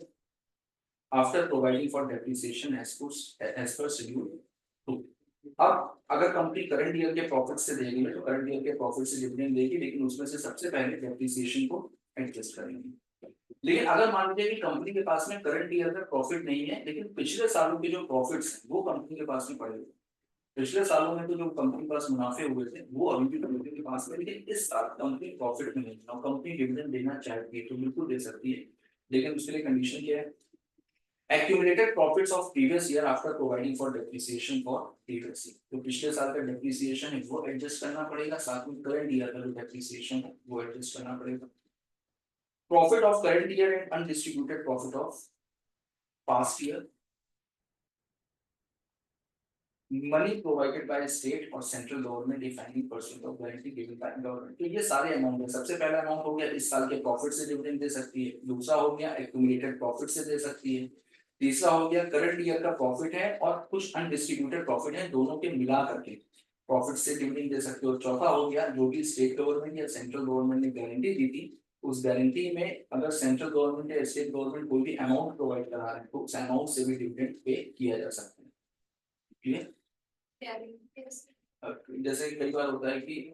after providing for depreciation as per schedule 2. अब अगर company current year के profit से देगी तो current year के profit से dividend देगी, लेकिन उसमें से सबसे पहले डेप्रिसिएशन को एडजस्ट करेंगे। लेकिन अगर मान लीजिए कि कंपनी के पास में करंट ईयर का प्रॉफिट नहीं है लेकिन पिछले सालों के जो प्रॉफिट्स हैं वो कंपनी के पास में पड़े हुए, पिछले सालों में तो जो कंपनी के पास मुनाफे हुए थे वो अभी भी कंपनी के पास में, लेकिन इस साल कंपनी प्रॉफिट में नहीं है, कंपनी डिविडेंड देना चाहती है तो बिल्कुल दे सकती है, लेकिन उसके लिए कंडीशन क्या है? Accumulated profits of previous year after providing for depreciation for previous year. तो पिछले साल का depreciation है वो एडजस्ट करना पड़ेगा, साथ में करंट ईयर का जो depreciation है वो एडजस्ट करना पड़ेगा। Profit of current year and undistributed profit of past year. Money provided by state or central government if any percent of guarantee given by government. तो ये सारे अमाउंट है। सबसे पहला अमाउंट हो गया इस साल के प्रॉफिट से डिविडेंड दे सकती है, दूसरा हो गया एक्यूमुलेटेड प्रॉफिट से दे सकती है, तीसरा हो गया करंट ईयर का प्रॉफिट है और कुछ अनडिस्ट्रीब्यूटेड प्रॉफिट है, दोनों के मिला करके प्रॉफिट से डिविडेंड दे सकते हो, और चौथा हो गया जो भी स्टेट गवर्नमेंट या सेंट्रल गवर्नमेंट ने गारंटी दी थी उस गारंटी में अगर सेंट्रल गवर्नमेंट या स्टेट गवर्नमेंट कोई भी अमाउंट प्रोवाइड करा रहे हैं तो उस अमाउंट से भी डिविडेंड पे किया जा सकता है। क्लियर? जैसे कई बार होता है कि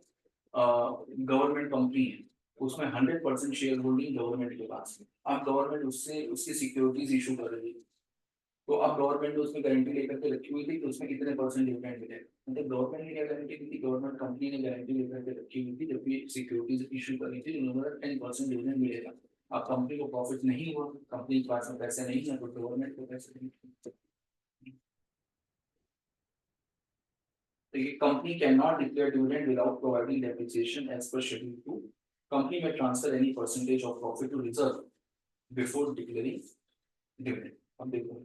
गवर्नमेंट कंपनी है उसमें 100% शेयर होल्डिंग गवर्नमेंट के पास है, अब गवर्नमेंट उससे उसकी सिक्योरिटीज इशू कर रही है, तो अब गवर्नमेंट ने उसमें गारंटी लेकर के रखी हुई थी कि उसमें कितने परसेंट डिविडेंड मिलेगा, मतलब गवर्नमेंट ने क्या गारंटी दी थी? गवर्नमेंट कंपनी ने गारंटी लेकर के रखी हुई थी जब भी सिक्योरिटीज इशू करी थी उन्होंने 10% डिविडेंड मिलेगा। अब कंपनी को प्रॉफिट नहीं हुआ, कंपनी के पास में पैसे नहीं है तो गवर्नमेंट को पैसे नहीं। The company cannot declare dividend without providing depreciation as per schedule 2. Company may transfer any percentage of profit to reserve before declaring dividend. अब देखो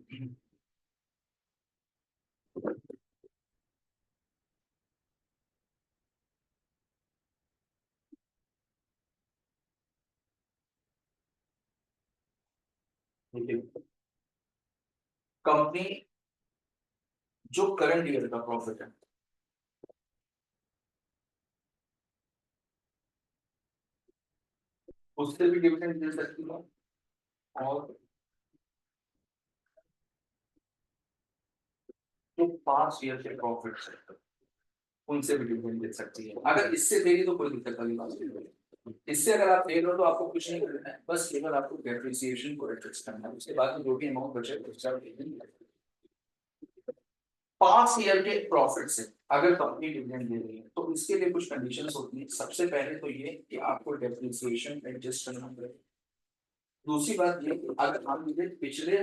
कंपनी जो करंट ईयर का प्रॉफिट है उससे भी डिविडेंड दे सकती है और जो 5 ईयर के प्रॉफिट है उनसे भी डिविडेंड दे सकती है। अगर इससे देगी तो कोई दिक्कत वाली बात नहीं है। इससे अगर आप दे रहे हो तो आपको कुछ नहीं करना है, बस केवल आपको डेप्रिसिएशन को एडजस्ट करना है, उसके बाद में जो भी अमाउंट बचेगा उसका डिविडेंड। 5 ईयर के प्रॉफिट से अगर कंपनी डिविडेंड दे रही है तो इसके लिए कुछ कंडीशंस होती है। सबसे पहले तो ये कि आपको डेप्रिसिएशन एडजस्ट करना पड़ेगा। दूसरी बात ये कि अगर मान लीजिए पिछले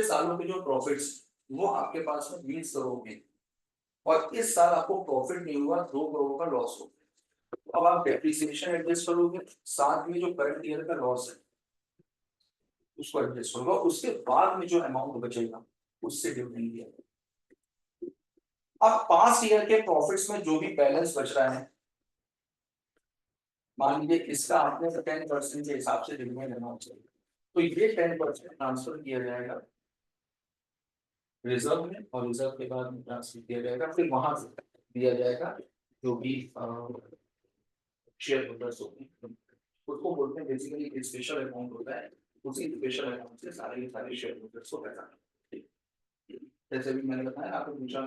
सालों के जो प्रॉफिट्स वो आपके पास में 20 करोड़ के और इस साल आपको प्रॉफिट नहीं हुआ, 2 करोड़ का लॉस हो गया, तो अब आप डेप्रिसिएशन एडजस्ट करोगे, साथ में जो करंट ईयर का लॉस है उसको एडजस्ट होगा, उसके बाद में जो अमाउंट बचेगा उससे डिविडेंड दिया। अब 5 ईयर के प्रॉफिट्स में जो भी बैलेंस बच रहा है, मान लीजिए इसका आपने 10% के हिसाब से डिविडेंड देना चाहिए, तो ये 10% ट्रांसफर किया जाएगा रिजर्व में और रिजर्व के बाद में ट्रांसफर किया जाएगा, फिर वहां से दिया जाएगा जो भी शेयर होल्डर्स होते हैं, उसको बोलते हैं बेसिकली एक स्पेशल अकाउंट होता है, उसी स्पेशल अकाउंट से सारे के सारे शेयर होल्डर्स को पैसा मिलता है। जैसे भी मैंने बताया आपको पूछा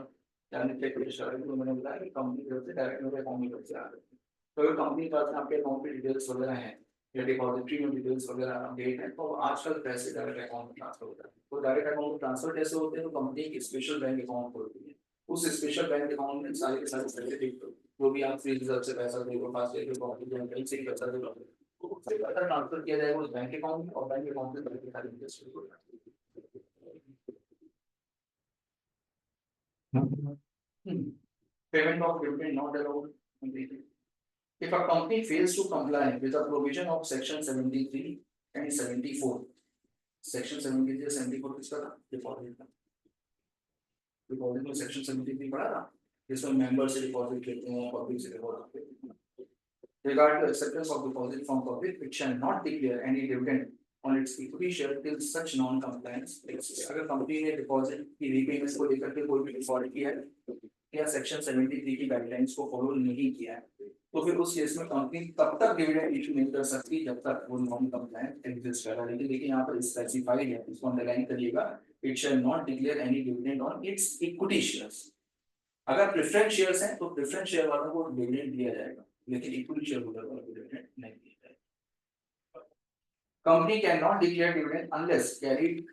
जाने के तो मैंने बताया कि कंपनी की तरफ से डायरेक्ट मेरे अकाउंट में पैसे आ रहे हैं, तो अगर कंपनी की तरफ से आपके अकाउंट की डिटेल्स वगैरह हैं या डिपॉजिटरी में डिटेल्स वगैरह अपडेट है तो आजकल पैसे डायरेक्ट अकाउंट में ट्रांसफर होता है। तो डायरेक्ट अकाउंट ट्रांसफर कैसे होते हैं, तो कंपनी की स्पेशल बैंक अकाउंट होती है, उस स्पेशल बैंक अकाउंट में सारे के सारे सर्टिफिकेट जो भी आप फ्री रिजर्व से पैसा दे दो, फास्ट के कहीं से भी पैसा दे दो, तो उससे पैसा ट्रांसफर किया जाएगा उस बैंक अकाउंट में और बैंक अकाउंट में सारे के सारे इंटरेस्ट हो जाएगा। Payment of dividend not allowed completely. If a company fails to comply with the provision of section 73 and 74, section 73 और 74 किसका था? डिपॉजिट का। डिपॉजिट में सेक्शन 73 पढ़ा था, जिसमें मेंबर से डिपॉजिट लेते हैं, पब्लिक से डिपॉजिट लेते हैं। Regard to acceptance of deposit from public, it shall not declare any dividend on its equity share till such non-compliance exists. अगर कंपनी ने डिपॉजिट की रीपेमेंट को लेकर के कोई भी डिफॉल्ट किया है या सेक्शन 73 की गाइडलाइंस को फॉलो नहीं किया है तो फिर उस केस में कंपनी तब तक डिविडेंड इशू नहीं कर सकती जब तक वो नॉन कंप्लायंट एग्जिस्ट कर रहा है। लेकिन यहाँ पर स्पेसिफाइड है, इसको अंडरलाइन करिएगा, it shall not declare any dividend on it's equity shares. अगर प्रेफरेंस शेयर्स हैं तो प्रेफरेंस शेयर वालों को डिविडेंड दिया जाएगा, लेकिन इक्विटी शेयर होल्डर को डिविडेंड नहीं दिया जाएगा। Company can not declare dividend unless carried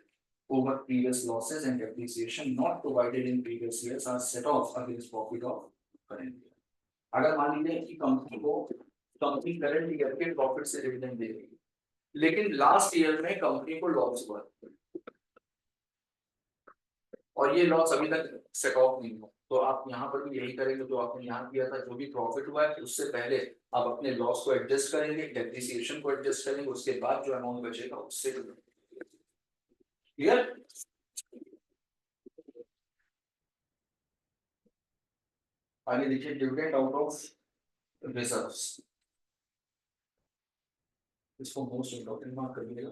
over previous losses and depreciation not provided in previous years are set off against profit of current year. अगर मान लीजिए कि कंपनी करंट ईयर के profit से डिविडेंड दे रही है लेकिन लास्ट ईयर में कंपनी को लॉस हुआ और ये लॉस अभी तक सेट ऑफ नहीं हुआ, तो आप यहाँ पर भी यही करेंगे जो आपने यहाँ किया था, जो भी प्रॉफिट हुआ है उससे पहले आप अपने लॉस को एडजस्ट करेंगे, डेप्रिसिएशन को एडजस्ट करेंगे, उसके बाद जो अमाउंट बचेगा उससे क्लियर। आगे देखिए डिविडेंड आउट ऑफ रिजर्व्स, इसको मोस्ट इम्पोर्टेंट मार्क करिएगा।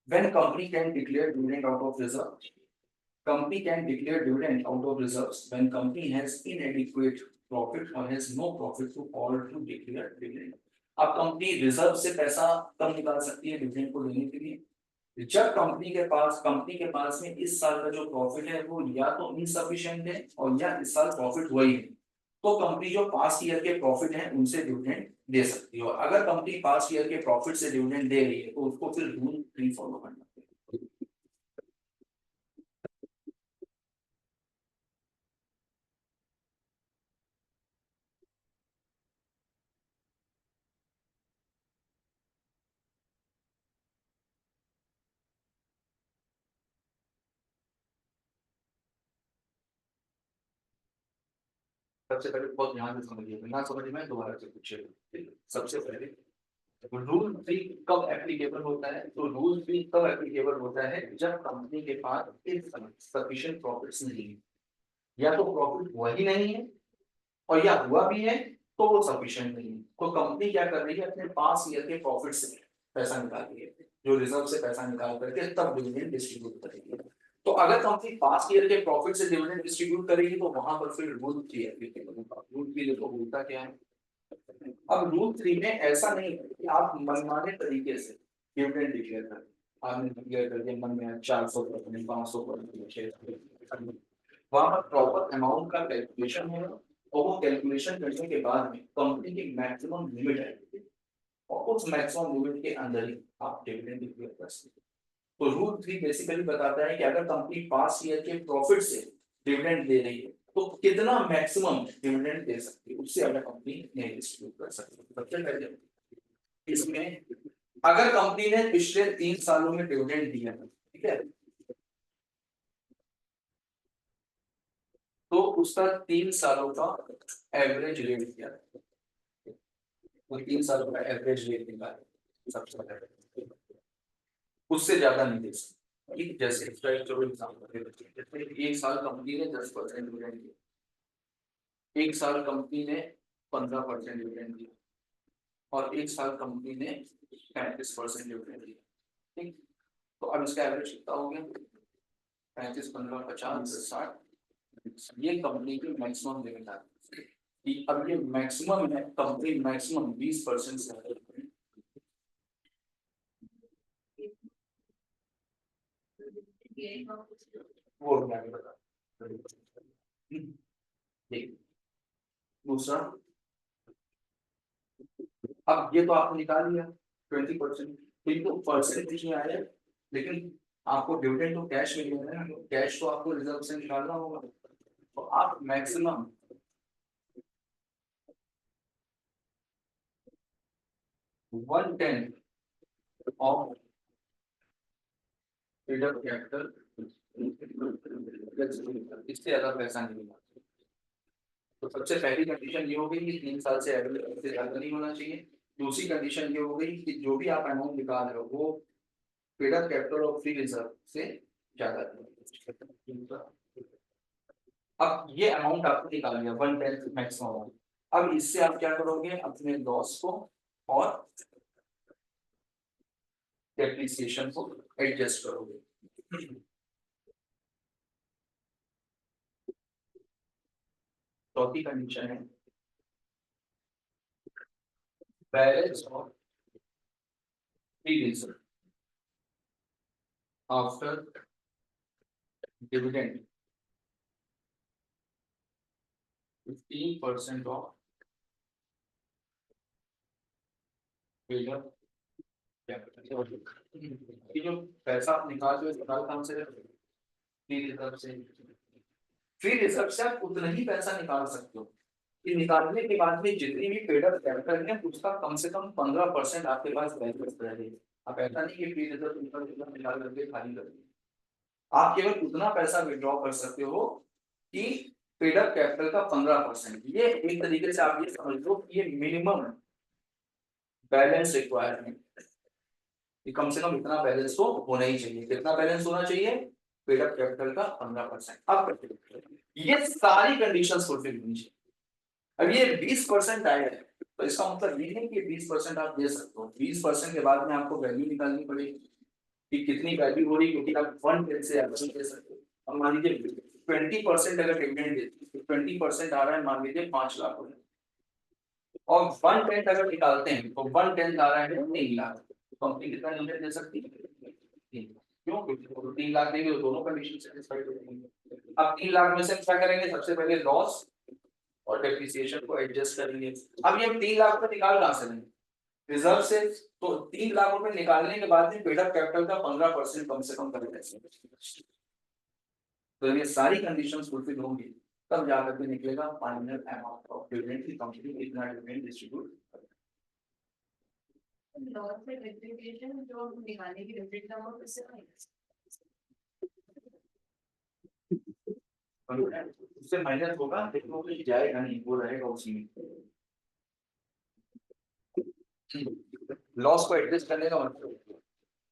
When company can declare dividend out of reserve, company can declare dividend out of reserves when company has inadequate profit or has no profit to call to declare dividend. अब company reserve से पैसा कम निकाल सकती है dividend को देने के लिए जब कंपनी के पास में इस साल का जो प्रॉफिट है वो या तो इनसफिशिएंट है और या इस साल प्रॉफिट हुआ ही नहीं, तो कंपनी जो पास्ट ईयर के प्रॉफिट है उनसे डिविडेंड दे सकती है। और अगर कंपनी पास्ट ईयर के प्रॉफिट से डिविडेंड दे रही है तो उसको फिर रूल 3 फॉलो करना है। सबसे पहले बहुत ध्यान से समझिए, ना समझ में दोबारा से पूछिए। सबसे पहले रूल 3 कब एप्लीकेबल होता है, तो रूल 3 कब एप्लीकेबल होता है जब कंपनी के पास सफिशिएंट प्रॉफिट्स नहीं है, या तो प्रॉफिट हुआ ही नहीं है और या हुआ भी है तो वो सफिशिएंट नहीं है। तो कंपनी क्या कर रही है, अपने 5 ईयर के प्रॉफिट से पैसा निकाल रही है, जो रिजर्व से पैसा निकाल करके तब डिविडेंड डिस्ट्रीब्यूट करेगी। तो अगर कंपनी 5 ईयर के प्रॉफिट से डिविडेंड डिस्ट्रीब्यूट करेगी तो वहां पर फिर रूल 3 एप्लीकेबल होगा। रूल 3 देखो बोलता क्या है। अब रूल 3 में ऐसा नहीं है कि आप मनमाने तरीके से डिविडेंड डिक्लेयर करें। आपने डिक्लेयर कर दिया मन में 400%, 500%, वहां पर प्रॉपर अमाउंट का कैलकुलेशन होगा, और वो कैलकुलेशन करने के बाद में कंपनी की मैक्सिमम लिमिट है, और उस मैक्सिमम लिमिट के अंदर ही आप डिविडेंड डिक्लेयर कर सकते हैं। तो रूल 3 बेसिकली बताता है कि अगर कंपनी 5 ईयर के प्रॉफिट से डिविडेंड दे रही है तो कितना मैक्सिमम डिविडेंड दे सकती है, उससे अगर कंपनी नहीं डिस्ट्रीब्यूट कर सकती। सबसे पहले इसमें अगर कंपनी ने पिछले 3 सालों में डिविडेंड दिया है, ठीक है, तो उसका 3 सालों का एवरेज रेट क्या है, वो 3 सालों का एवरेज रेट निकाले सबसे पहले, उससे ज्यादा नहीं दे सकते। ठीक, जैसे एक साल कंपनी ने 10% डिविडेंड दिया, एक साल कंपनी ने 15% डिविडेंड दिया, और एक साल कंपनी ने 35% डिविडेंड दिया। ठीक, तो अब इसका एवरेज कितना हो गया, 35, 15, 50, 60। ये कंपनी की मैक्सिमम लिमिट है कि अब ये मैक्सिमम है, कंपनी मैक्सिमम 20% से वो भी आगे बता। ठीक, दूसरा, अब ये तो आपने निकाल लिया 20%, तो ये तो परसेंटेज में आया, लेकिन आपको डिविडेंड तो कैश में लेना है, कैश तो आपको रिजर्व से निकालना होगा। तो आप मैक्सिमम 1/10 ऑफ पेड-अप कैपिटल, इससे ज्यादा पैसा नहीं मिला। तो सबसे पहली कंडीशन ये हो गई कि 3 साल से एवरेज से ज्यादा नहीं होना चाहिए। दूसरी कंडीशन ये हो गई कि जो भी आप अमाउंट निकाल रहे हो वो पेड-अप कैपिटल और फ्री रिजर्व से ज्यादा नहीं। अब ये अमाउंट आपको निकाल लिया 1/10 मैक्सिमम अमाउंट। अब इससे आप क्या करोगे, अपने लॉस को और डेप्रिसिएशन को एडजस्ट करोगे। चौथी कंडीशन है balance of free reserve after dividend 15% of paid-up capital. ये जो पैसा आप निकाल रहे हो, निकाल कहाँ से, फ्री रिजर्व से। फ्री रिजर्व से आप उतना ही पैसा निकाल सकते हो कि निकालने के बाद में जितनी भी पेड-अप कैपिटल है उसका कम से कम 15% आपके पास बैलेंस रहे। आप ऐसा नहीं कि फ्री रिजर्व निकाल करके खाली कर दिए, आप केवल उतना पैसा विड्रॉ कर सकते हो कि पेड-अप कैपिटल का 15%। ये एक तरीके से आप ये समझ लो कि ये मिनिमम बैलेंस रिक्वायरमेंट, कम से कम इतना बैलेंस तो होना ही चाहिए। कितना बैलेंस होना चाहिए, पेड-अप कैपिटल का 15%। अब ये सारी कंडीशंस फुलफिल होनी चाहिए। अब ये 20% आया है तो इसका मतलब ये नहीं कि 20% आप दे सकते हो। 20% के बाद में आपको वैल्यू निकालनी पड़ेगी कि कितनी वैल्यू हो रही है, क्योंकि आप 1/10 से आप नहीं दे सकते। अब मान लीजिए 20% अगर डिविडेंड देती है तो 20% आ रहा है, मान लीजिए 5 लाख रुपए, और 1/10 अगर निकालते हैं तो 1/10 आ रहा है 3 लाख। कंपनी कितना डिविडेंड दे सकती है, 3। क्यों, क्योंकि वो 3 लाख देंगे तो दोनों कंडीशन सेटिस्फाइड हो जाएंगे। अब 3 लाख में से क्या करेंगे, सबसे पहले लॉस और डेप्रिसिएशन को एडजस्ट करेंगे। अब ये 3 लाख रुपए निकाल कहां से लेंगे, रिजर्व से। तो 3 लाख रुपए निकालने के बाद में पेड-अप कैपिटल का 15% कम से कम कर देंगे। तो ये सारी कंडीशंस फुलफिल होंगी तब जाकर के निकलेगा फाइनल अमाउंट ऑफ डिविडेंड की कंपनी इतना डिविडेंड डिस्ट्रीब्यूट। लॉस में डेप्रिसिएशन जो हम निकालने की डिविडेंड अमाउंट उससे उससे माइनस होगा, लेकिन वो कहीं जाएगा नहीं, वो रहेगा उसी में। लॉस को एडजस्ट करने का मतलब,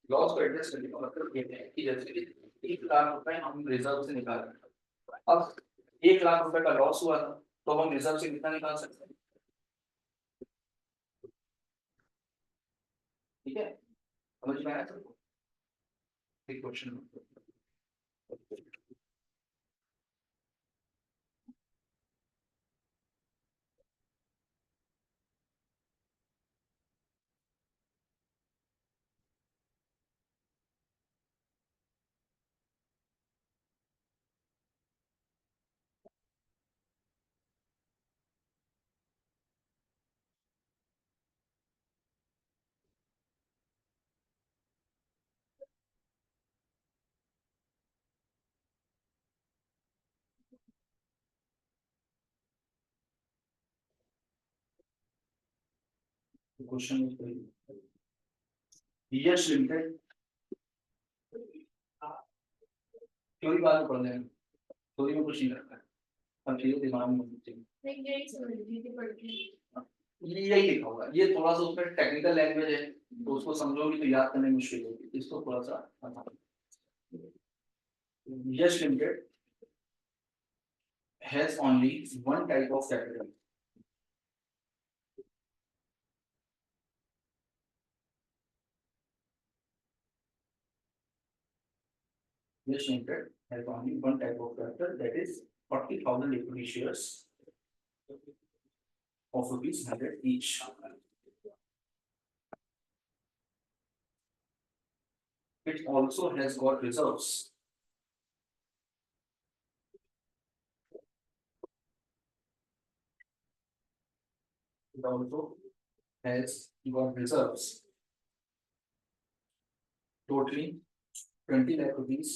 लॉस को एडजस्ट करने का मतलब ये है कि जैसे 1 लाख रुपए हम रिजर्व से निकाल रहे हैं, अब 1 लाख रुपए का लॉस हुआ था तो हम रिजर्व से कितना निकाल सकते हैं, ठीक है, समझ में आया सबको? एक क्वेश्चन क्वेश्चन यश लिमिटेड, थ्योरी बाद में पढ़ लेंगे, थ्योरी में कुछ नहीं रखा है, अब चीजें दिमाग में होनी चाहिए। नहीं यही समझ रही थी पढ़ के। ये यही लिखा होगा, ये थोड़ा सा उसमें टेक्निकल लैंग्वेज है तो उसको समझोगे तो याद करने में मुश्किल होगी, इसको थोड़ा सा यश limited has only one type of capital. Yas Limited has only one type of capital, that is 40,000 equity shares of rupees 100 each. It also has got reserves. It also has got reserves totaling 20 lakh rupees.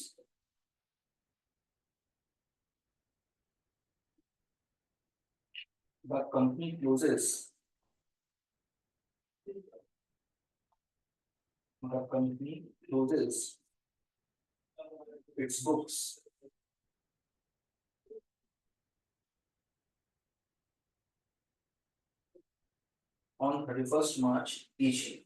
The company closes its books on 31st March each year.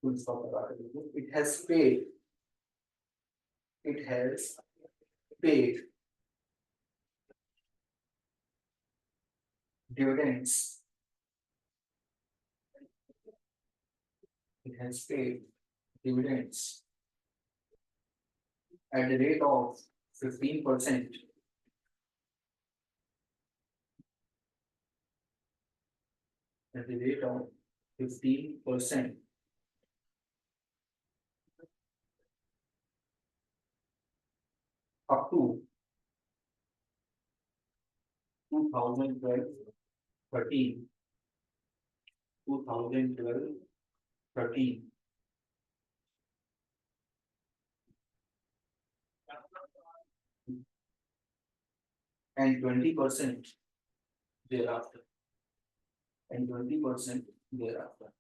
We'll talk about it. It has paid dividends. It has paid dividends at the rate of 15%. At the rate of 15% up to 2012, 13, 2012, 13, and 20% thereafter. And 20% thereafter.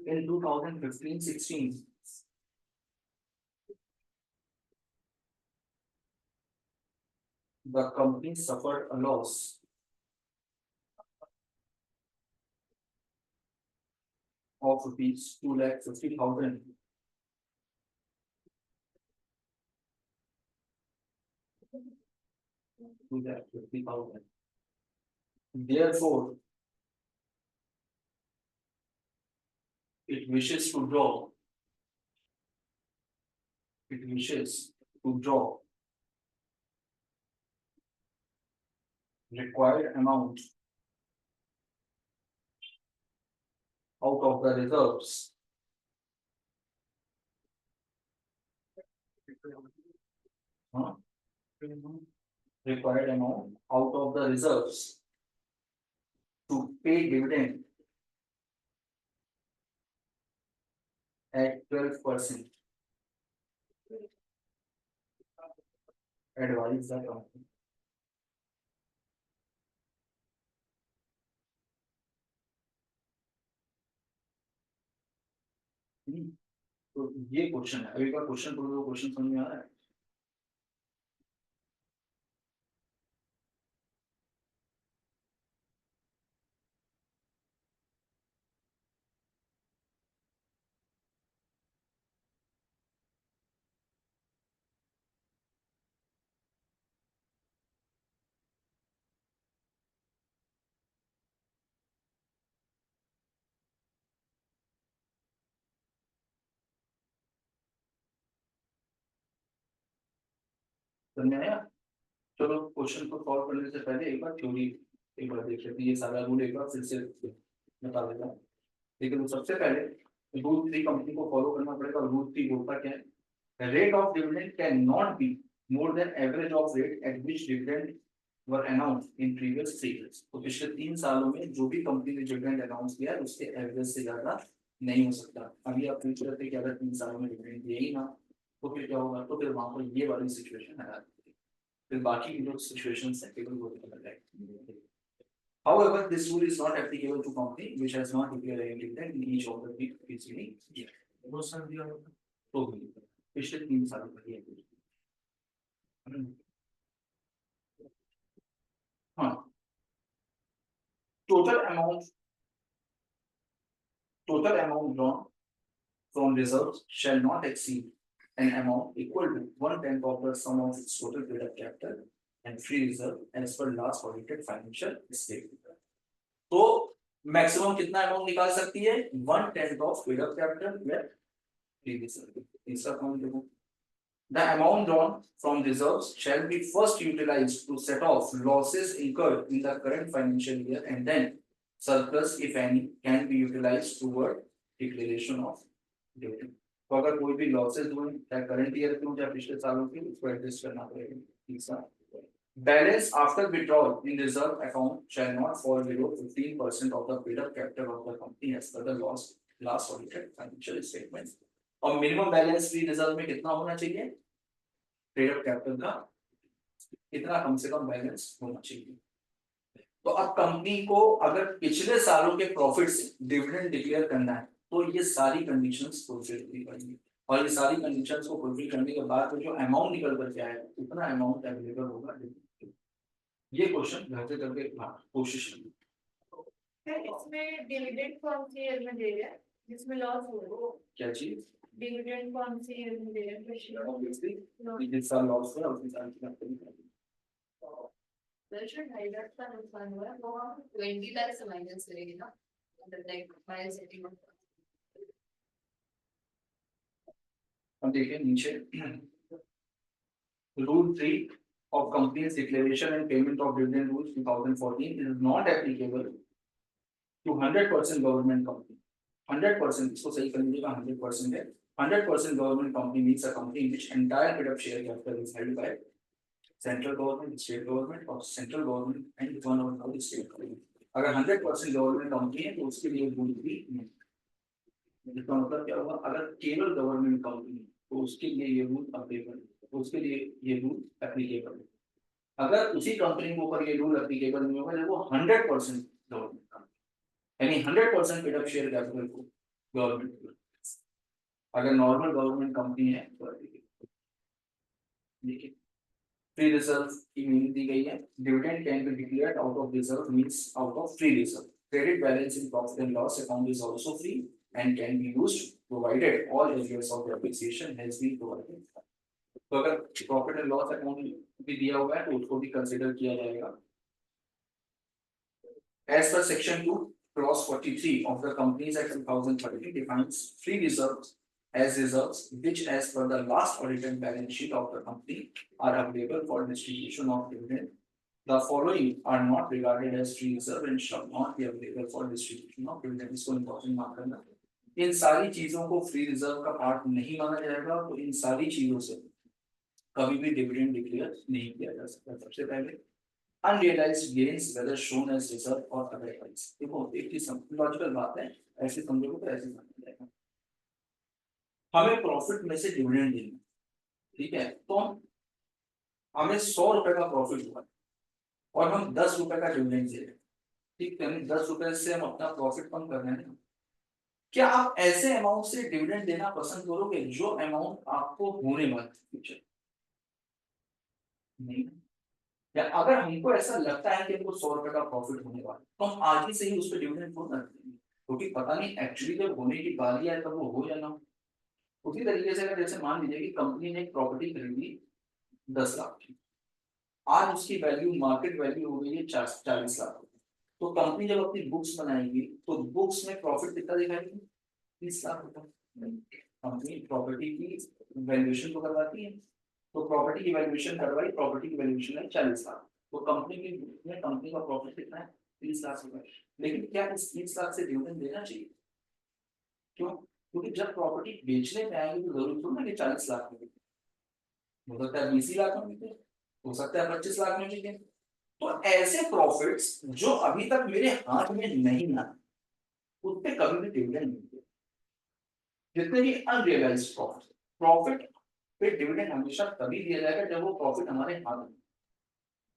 In 2015-16, the company suffered a loss of rupees 2,50,000. Therefore, it wishes to draw. It wishes to draw required amount out of the reserves. Huh? Required amount out of the reserves to pay dividend at 12%. Advise the company. तो ये question है, अभी का question पढ़ो, question समझ में आ रहा है? समझ में आया? चलो क्वेश्चन को सॉल्व करने से पहले एक बार थ्योरी एक बार देख लेते हैं, ये सारा रूल एक बार फिर से बता देता हूँ। लेकिन सबसे पहले रूल 3 कंपनी को फॉलो करना पड़ेगा। रूल 3 बोलता क्या है? Rate of dividend can not be more than average of rate at which dividend were announced in previous 3 years. तो पिछले 3 सालों में जो भी कंपनी ने डिविडेंड अनाउंस किया है उसके एवरेज से ज्यादा नहीं हो सकता। अभी आप पूछ रहे थे कि अगर 3 सालों में डिविडेंड दिए ही ना तो फिर क्या होगा? तो फिर वहां पर ये वाली सिचुएशन आ जाती है, फिर बाकी की जो सिचुएशंस है केवल वो बदल जाएगी। However, this rule is not applicable to company which has not declared any dividend in each of the preceding year. वो सर दिया तो पिछले 3 सालों का ये हाँ total amount drawn from reserves shall not exceed an amount equal to 1/10 of the sum of its total paid-up capital and free reserve as per last audited financial statement. तो maximum कितना amount निकाल सकती है? 1/10 of paid-up capital plus free reserve. तीसरा point देखो, the amount drawn from reserves shall be first utilized to set off losses incurred in the current financial year and then surplus if any can be utilized toward declaration of dividend. तो अगर कोई भी losses हुए चाहे current year के हो या पिछले सालों के, उसको एडजस्ट करना पड़ेगा। तीसरा, balance after withdrawal in reserve account shall not fall below 15% of the paid-up capital of the company as per the last audited financial statements. और मिनिमम बैलेंस फ्री रिजर्व में कितना होना चाहिए? पेड-अप कैपिटल का कितना कम से कम बैलेंस होना चाहिए। तो अब कंपनी को अगर पिछले सालों के प्रॉफिट से डिविडेंड डिक्लेयर करना है तो ये सारी कंडीशंस फुलफिल करनी पड़ेंगी, और ये सारी कंडीशंस को फुलफिल करने के बाद जो अमाउंट निकल कर के आएगा उतना अमाउंट अवेलेबल होगा। ये क्वेश्चन घर से करके कोशिश करिए। इसमें डिविडेंड कौन सी ईयर में दे रहे हैं जिसमें लॉस हो रहा है? क्या चीज? डिविडेंड कौन सी ईयर में दे रहे हैं? ऑब्वियसली जिस साल लॉस हुआ उसी साल की बात करेंगे। दर्शन हाइलाइट का नुकसान हुआ है वो हम 20 लाख से माइनस करेंगे ना, मतलब लाइक माइनस 80। अब देखिए नीचे rule 3 of company's declaration and payment of dividend rules 2014 is not applicable to 100% government company. 100% इसको सही कर लीजिएगा, 100% है। 100% government company means a company in which entire paid-up share capital is held by central government, state government और central government and one or more state government. अगर 100% government company है तो उसके लिए रूल भी नहीं। इसका मतलब क्या होगा? अगर केवल गवर्नमेंट कंपनी तो उसके लिए ये रूल अप्लीकेबल, उसके लिए ये रूल एप्लीकेबल है। अगर उसी कंपनी के ऊपर ये रूल एप्लीकेबल नहीं होगा जब वो 100% गवर्नमेंट कंपनी, यानी 100% पेड-अप शेयर कैपिटल को गवर्नमेंट, अगर नॉर्मल गवर्नमेंट कंपनी है तो देखिए फ्री रिजर्व की मीनिंग दी गई है। Dividend can be declared out of reserve means out of free reserve. Credit balance in profit and loss account is also free and can be used provided all areas of depreciation has been provided. तो अगर profit and loss account भी दिया हुआ है तो उसको भी consider किया जाएगा। As per section 2 clause 43 of the Companies Act 2013 defines free reserves as reserves which as per the last audited balance sheet of the company are available for distribution of dividend. The following are not regarded as free reserve and shall not be available for distribution of dividend. इसको important mark करना। इन सारी चीजों को free reserve का part नहीं माना जाएगा, तो इन सारी चीजों से कभी भी डिविडेंड डिक्लेयर नहीं किया जा सकता। सबसे पहले unrealised gains whether shown as reserve और अदरवाइज। देखो एक चीज लॉजिकल बात है, ऐसे समझोगे तो ऐसे समझ जाएगा। हमें प्रॉफिट में से डिविडेंड देना, ठीक है, तो हमें 100 रुपए का प्रॉफिट हुआ और हम 10 रुपए का डिविडेंड दे रहे हैं, ठीक है, 10 रुपए से हम अपना प्रॉफिट कम कर रहे हैं। क्या आप ऐसे अमाउंट से डिविडेंड देना पसंद करोगे जो अमाउंट आपको होने वाला फ्यूचर नहीं? या अगर हमको ऐसा लगता है कि हमको 100 रुपए का प्रॉफिट होने वाला तो हम आज ही से ही उस पर डिविडेंड क्यों ना देंगे, क्योंकि पता नहीं एक्चुअली जब होने की बारी आए तब वो हो या ना हो। उसी तरीके से अगर जैसे मान लीजिए कि कंपनी ने एक प्रॉपर्टी खरीदी 10 लाख की, आज उसकी वैल्यू मार्केट वैल्यू हो गई है 40 लाख, तो कंपनी जब अपनी बुक्स बनाएगी तो बुक्स में प्रॉफिट कितना दिखाएगी? 30 लाख रुपए। कंपनी प्रॉपर्टी की वैल्यूएशन तो करवाती है, तो प्रॉपर्टी की वैल्यूएशन करवाई, प्रॉपर्टी की वैल्यूएशन है 40 लाख, तो कंपनी का प्रॉफिट कितना है 30 लाख रुपए। लेकिन क्या इस 30 लाख से डिविडेंड देना चाहिए? क्यों? क्योंकि जब प्रॉपर्टी बेचने में आएगी तो जरूरी थोड़ा ना कि 40 लाख में, हो सकता है 20 लाख में बिके, हो सकता है 25 लाख में बिके। तो ऐसे प्रॉफिट्स जो अभी तक मेरे हाथ में नहीं आए उस पे कभी भी डिविडेंड नहीं दिया। जितने भी अनरियलाइज्ड प्रॉफिट पे डिविडेंड हमेशा तभी दिया जाएगा जब वो प्रॉफिट हमारे हाथ में,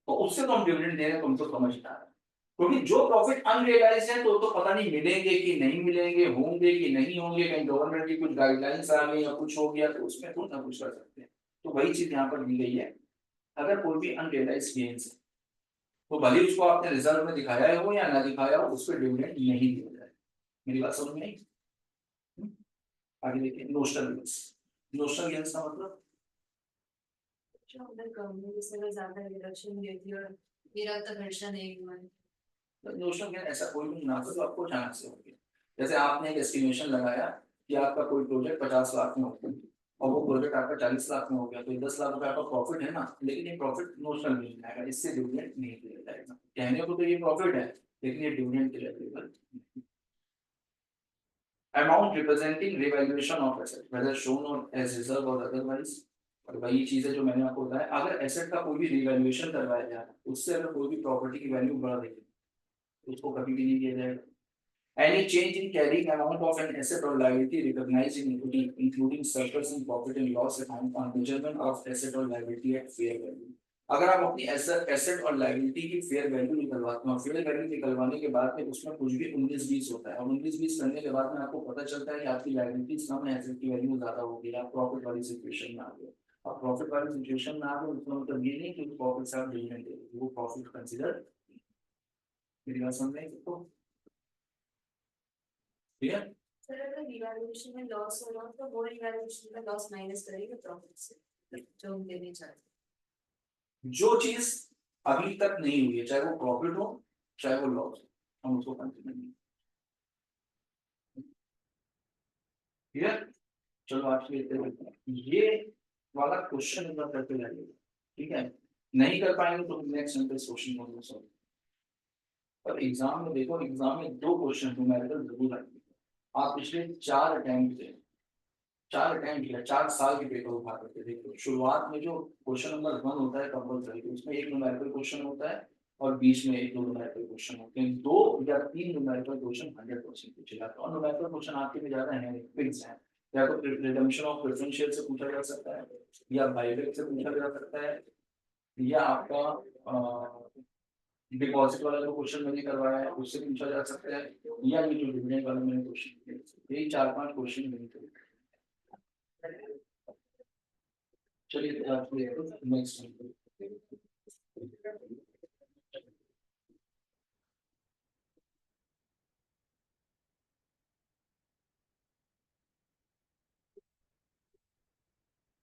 तो उससे तो हम डिविडेंड दे रहे हैं, तुमको समझना है। क्योंकि जो प्रॉफिट अनरियलाइज है तो पता नहीं मिलेंगे कि नहीं मिलेंगे, होंगे कि नहीं होंगे, कहीं गवर्नमेंट की कुछ गाइडलाइंस आ गई या कुछ हो गया तो उसमें कुछ ना कुछ कर सकते हैं। तो वही चीज यहाँ पर दी गई है, अगर कोई भी अनरियलाइज गेन्स है तो भले उसको आपने रिजर्व में दिखाया हो या ना दिखाया हो, उस पर डिविडेंड नहीं दिया जाए। मेरी बात समझ में आई? आगे देखिए, नोशनल गेन्स। नोशनल गेन्स का मतलब जो अगर कंपनी से ज्यादा रिडक्शन देती और मेरा तो खर्चा नहीं हुआ है। नोशनल गेन ऐसा कोई भी मुनाफा तो आपको अचानक से हो गया। जैसे आपने एक एस्टिमेशन लगाया कि आपका कोई प्रोजेक्ट 50 लाख में होगा और वो प्रोजेक्ट आपका 40 लाख में हो गया, तो 10 लाख रुपए आपका प्रॉफिट है ना, लेकिन ये प्रॉफिट नोशनल गेन आएगा, इससे डिविडेंड नहीं दिया जाएगा। कहने को तो ये प्रॉफिट है लेकिन ये डिविडेंड के लिए eligible. Amount representing revaluation of asset whether shown on as reserve और अदरवाइज। और वही चीज है जो मैंने आपको बताया, अगर एसेट का कोई भी रिवैल्यूएशन करवाया जाए उससे अगर कोई भी प्रॉपर्टी की वैल्यू बढ़ रही है उसको कभी भी नहीं दिया जाएगा। Any change in carrying amount of an asset or liability recognized in equity, including surplus and profit and loss account on measurement of asset or liability at fair value। अगर आप अपनी एसेट और लाइबिलिटी की fair value निकलवाते हैं, fair value निकलवाने के बाद में उसमें कुछ भी 19-20 होता है और 19-20 करने के बाद में आपको पता चलता है कि आपकी लाइबिलिटी कम है, एसेट की वैल्यू ज्यादा हो गई, आप प्रॉफिट वाली सिचुएशन में आ गए। अब प्रॉफिट वाली सिचुएशन में आ गए उसका मतलब ये नहीं कि प्रॉफिट से आप डिविडेंड दे, वो प्रॉफिट कंसीडर। मेरी बात समझ में आई सबको? ठीक है? सर अगर रिवैल्यूएशन में लॉस हो रहा तो वो रिवैल्यूएशन में लॉस माइनस करेगा प्रॉफिट से जो हम देने चाहते हैं। जो चीज अभी तक नहीं हुई है, चाहे वो प्रॉफिट हो चाहे वो लॉस हो, हम उसको कंसीडर नहीं। ठीक है? चलो आज लेते हैं ये वाला क्वेश्चन एक बार करके जाइए, ठीक है? नहीं कर पाएंगे तो नेक्स्ट क्वेश्चन को सॉल्व। पर एग्जाम में देखो, एग्जाम में 2 क्वेश्चन न्यूमेरिकल जरूर आएंगे। आप पिछले 4 अटेम्प्ट थे, 4 साल के पेपर उठा करके देखो, शुरुआत में जो क्वेश्चन नंबर 1 होता है कंपलसरी, उसमें एक न्यूमेरिकल क्वेश्चन होता है और बीच में 1-2 न्यूमेरिकल क्वेश्चन होते हैं। 2 या 3 न्यूमेरिकल क्वेश्चन 100% पूछे जाते हैं और न्यूमेरिकल क्वेश्चन आपके में ज्यादा है फिक्स है, या तो रिडम्पशन ऑफ प्रेफरेंस शेयर से पूछा जा सकता है, या बायबैक से पूछा जा सकता है, या आपका डिपॉजिट वाला जो क्वेश्चन मैंने करवाया है उससे पूछा जा सकता है, या ये जो डिविडेंड वाला मैंने क्वेश्चन किया, यही 4-5 क्वेश्चन मिलते हैं। चलिए नेक्स्ट